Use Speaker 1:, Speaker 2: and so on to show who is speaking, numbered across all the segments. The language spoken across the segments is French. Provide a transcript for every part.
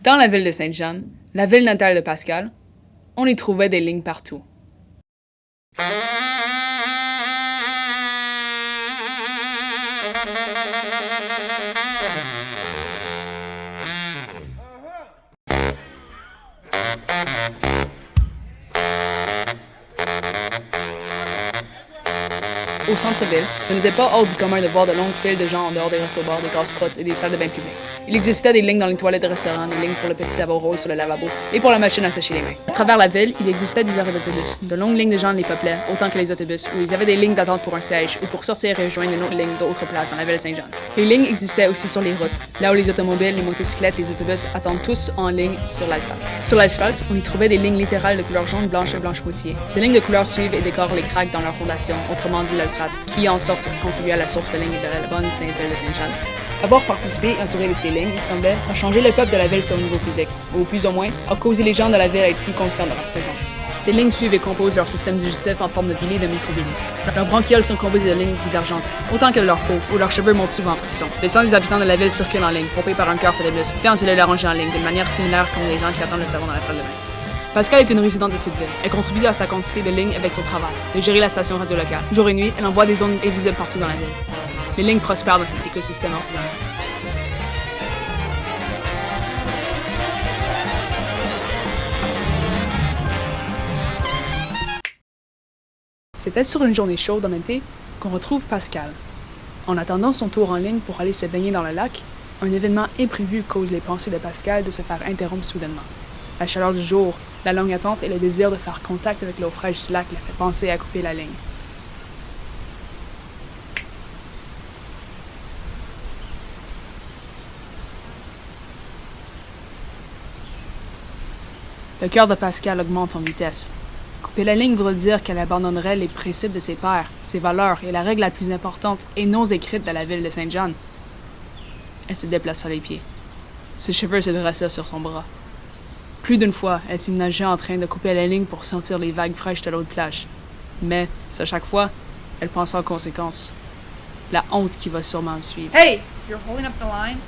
Speaker 1: Dans la ville de Sainte-Jeanne, la ville natale de Pascal, on y trouvait des lignes partout. Au centre-ville, ce n'était pas hors du commun de voir de longues files de gens en dehors des restos-bars, des casse-croûtes et des salles de bain publiques. Il existait des lignes dans les toilettes de restaurants, des lignes pour le petit savon rose sur le lavabo et pour la machine à sécher les mains. À travers la ville, il existait des arrêts d'autobus. De longues lignes de gens les peuplaient, autant que les autobus, où ils avaient des lignes d'attente pour un siège ou pour sortir et rejoindre une autre ligne d'autres places dans la ville de Saint-Jean. Les lignes existaient aussi sur les routes, là où les automobiles, les motocyclettes, les autobus attendent tous en ligne sur l'asphalte. Sur l'asphalte, on y trouvait des lignes littérales de couleur jaune, blanche et blanche potier. Ces lignes de couleur suivent et décorent les craques dans leur fondation, autrement dit l'asphalte, qui en sorte contribuer à la source de lignes de la bonne Sainte-Ville de Saint-Jean. Avoir participé et entouré de ces lignes, il semblait, a changé le peuple de la ville sur le niveau physique, ou plus ou moins, a causé les gens de la ville à être plus conscients de leur présence. Les lignes suivent et composent leur système digestif en forme de villi et de microvilli. Leurs bronchioles sont composées de lignes divergentes, autant que leur peau, où leurs cheveux montent souvent en frisson. Le sang des habitants de la ville circule en ligne, pompé par un cœur fait de muscles, fait en cellule arrangée en ligne, d'une manière similaire comme les gens qui attendent le savon dans la salle de bain. Pascal est une résidente de cette ville. Elle contribue à sa quantité de lignes avec son travail, de gérer la station radio locale. Jour et nuit, elle envoie des ondes invisibles partout dans la ville. Les lignes prospèrent dans cet écosystème ordinaire. C'était sur une journée chaude en été qu'on retrouve Pascal. En attendant son tour en ligne pour aller se baigner dans le lac, un événement imprévu cause les pensées de Pascal de se faire interrompre soudainement. La chaleur du jour, la longue attente et le désir de faire contact avec l'eau fraîche du lac la fait penser à couper la ligne. Le cœur de Pascal augmente en vitesse. Couper la ligne voudrait dire qu'elle abandonnerait les principes de ses pères, ses valeurs et la règle la plus importante et non écrite de la ville de Sainte-Jeanne. Elle se déplaça les pieds. Ses cheveux se dressaient sur son bras. Plus d'une fois, elle s'imagina en train de couper la ligne pour sentir les vagues fraîches de l'autre plage. Mais, à chaque fois, elle pensa aux conséquences. La honte qui va sûrement me suivre.
Speaker 2: Hey! You're holding up the line?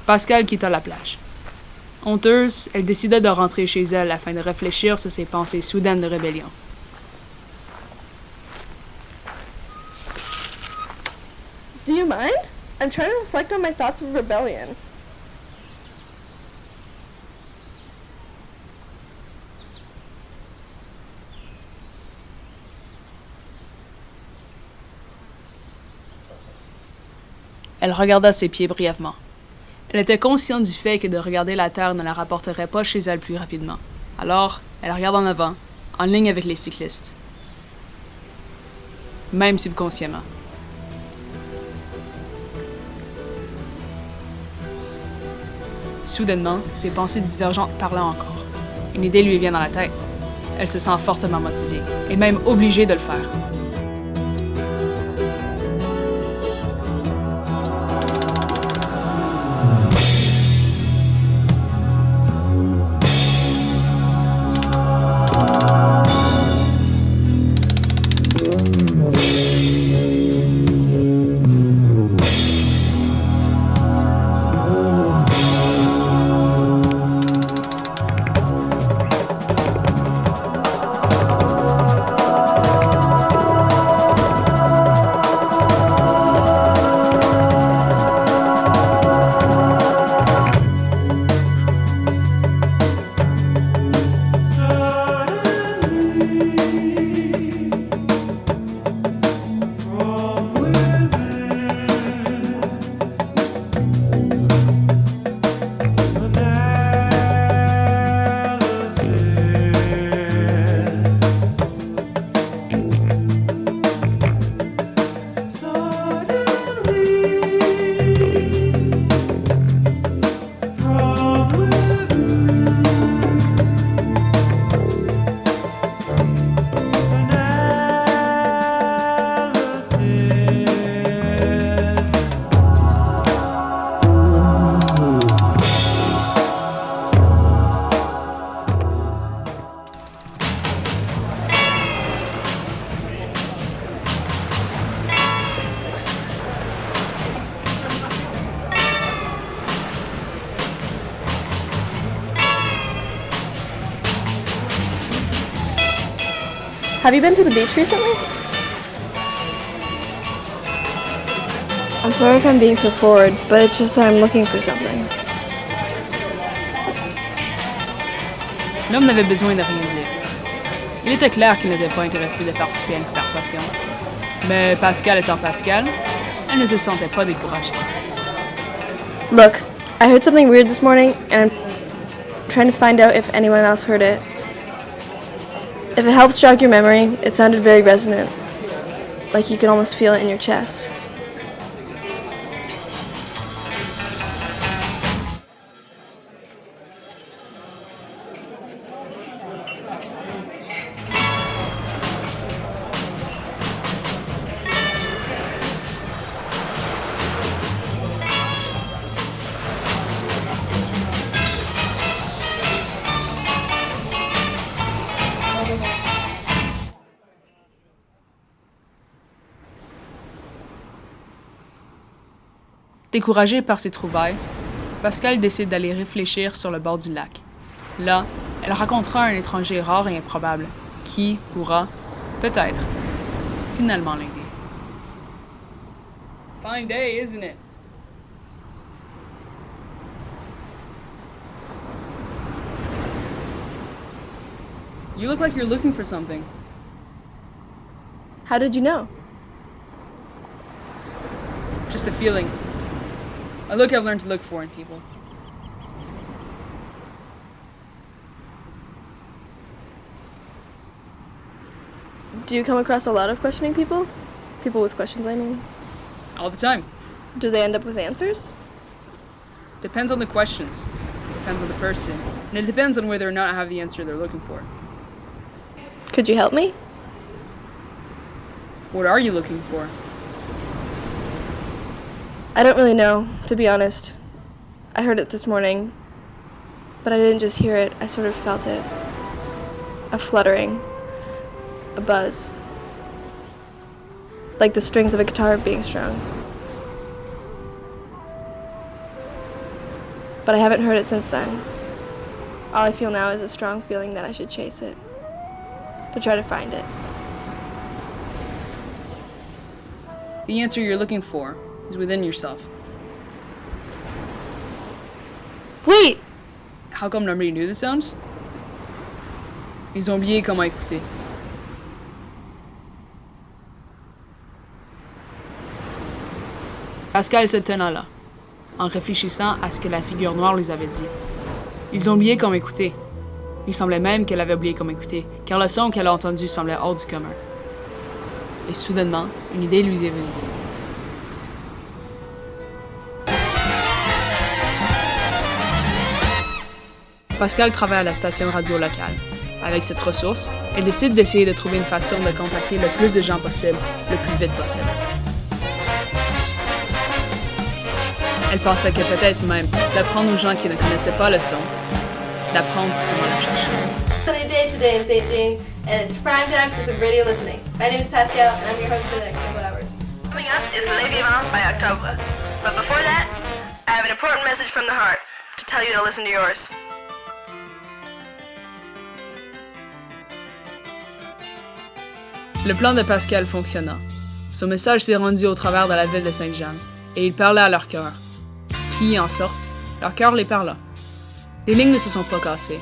Speaker 1: Pascal quitta la plage. Honteuse, elle décida de rentrer chez elle afin de réfléchir sur ses pensées soudaines de rébellion.
Speaker 3: Do you mind? I'm trying to reflect on my thoughts of rebellion.
Speaker 1: Elle regarda ses pieds brièvement. Elle était consciente du fait que de regarder la terre ne la rapporterait pas chez elle plus rapidement. Alors, elle regarde en avant, en ligne avec les cyclistes. Même subconsciemment. Soudainement, ses pensées divergentes parlant encore. Une idée lui vient dans la tête. Elle se sent fortement motivée, et même obligée de le faire.
Speaker 3: Have you been to the beach recently? I'm sorry if I'm being so forward, but it's just that I'm looking for something.
Speaker 1: L'homme n'avait besoin de rien dire. Il était clair qu'il n'était pas intéressé de participer à une conversation. Mais Pascal étant Pascal, elle ne se sentait pas découragée.
Speaker 3: Look, I heard something weird this morning, and I'm trying to find out if anyone else heard it. If it helps jog your memory, it sounded very resonant, like you could almost feel it in your chest.
Speaker 1: Découragée par ses trouvailles, Pascal décide d'aller réfléchir sur le bord du lac. Là, elle rencontrera un étranger rare et improbable qui pourra, peut-être, finalement l'aider. Fine day, isn't it? You look like you're looking for something.
Speaker 3: How did you know?
Speaker 1: Just a feeling. A look I've learned to look for in people.
Speaker 3: Do you come across a lot of questioning people? People with questions, I mean.
Speaker 1: All the time.
Speaker 3: Do they end up with answers?
Speaker 1: Depends on the questions. Depends on the person. And it depends on whether or not I have the answer they're looking for.
Speaker 3: Could you help me?
Speaker 1: What are you looking for?
Speaker 3: I don't really know, to be honest. I heard it this morning, but I didn't just hear it, I sort of felt it. A fluttering, a buzz. Like the strings of a guitar being strung. But I haven't heard it since then. All I feel now is a strong feeling that I should chase it, to try to find it.
Speaker 1: The answer you're looking for is within yourself.
Speaker 3: Wait!
Speaker 1: How come nobody knew the sounds? Ils ont oublié comment écouter. Pascal se tenait là, en réfléchissant à ce que la figure noire lui avait dit. Ils ont oublié comment écouter. Il semblait même qu'elle avait oublié comment écouter, car le son qu'elle a entendu semblait hors du commun. Et soudainement, une idée lui est venue. Pascal travaille à la station radio locale. Avec cette ressource, elle décide d'essayer de trouver une façon de contacter le plus de gens possible, le plus vite possible. Elle pensait que peut-être même d'apprendre aux gens qui ne connaissaient pas le son, d'apprendre comment le chercher.
Speaker 2: Sunny day today in St. Jean, and it's prime time for some radio listening. My name is Pascal, and I'm your host for the next couple hours.
Speaker 4: Coming up is Le Vivant by October. But before that, I have an important message from the heart to tell you to listen to yours.
Speaker 1: Le plan de Pascal fonctionna. Son message s'est rendu au travers de la ville de Sainte-Jeanne, et il parlait à leur cœur. Qui en sorte, leur cœur les parla. Les lignes ne se sont pas cassées.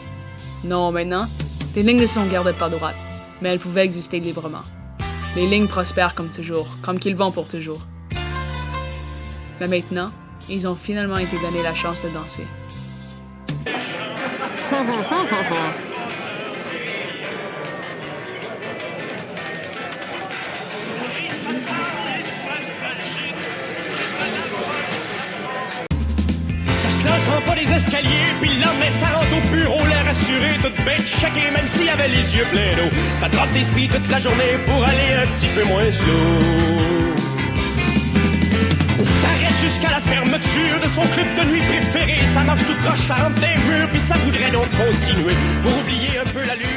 Speaker 1: Non, maintenant, les lignes ne se sont gardées pas droites, mais elles pouvaient exister librement. Les lignes prospèrent comme toujours, comme qu'ils vont pour toujours. Mais maintenant, ils ont finalement été donnés la chance de danser.
Speaker 5: Ça sent pas des escaliers, puis le lendemain ça rentre au bureau, l'air assuré, toute bête, checké, même s'il avait les yeux pleins d'eau. Ça drop des spies toute la journée pour aller un petit peu moins slow. Ça reste jusqu'à la fermeture de son club de nuit préféré. Ça marche tout croche, ça rentre des murs, puis ça voudrait donc continuer pour oublier un peu la lune.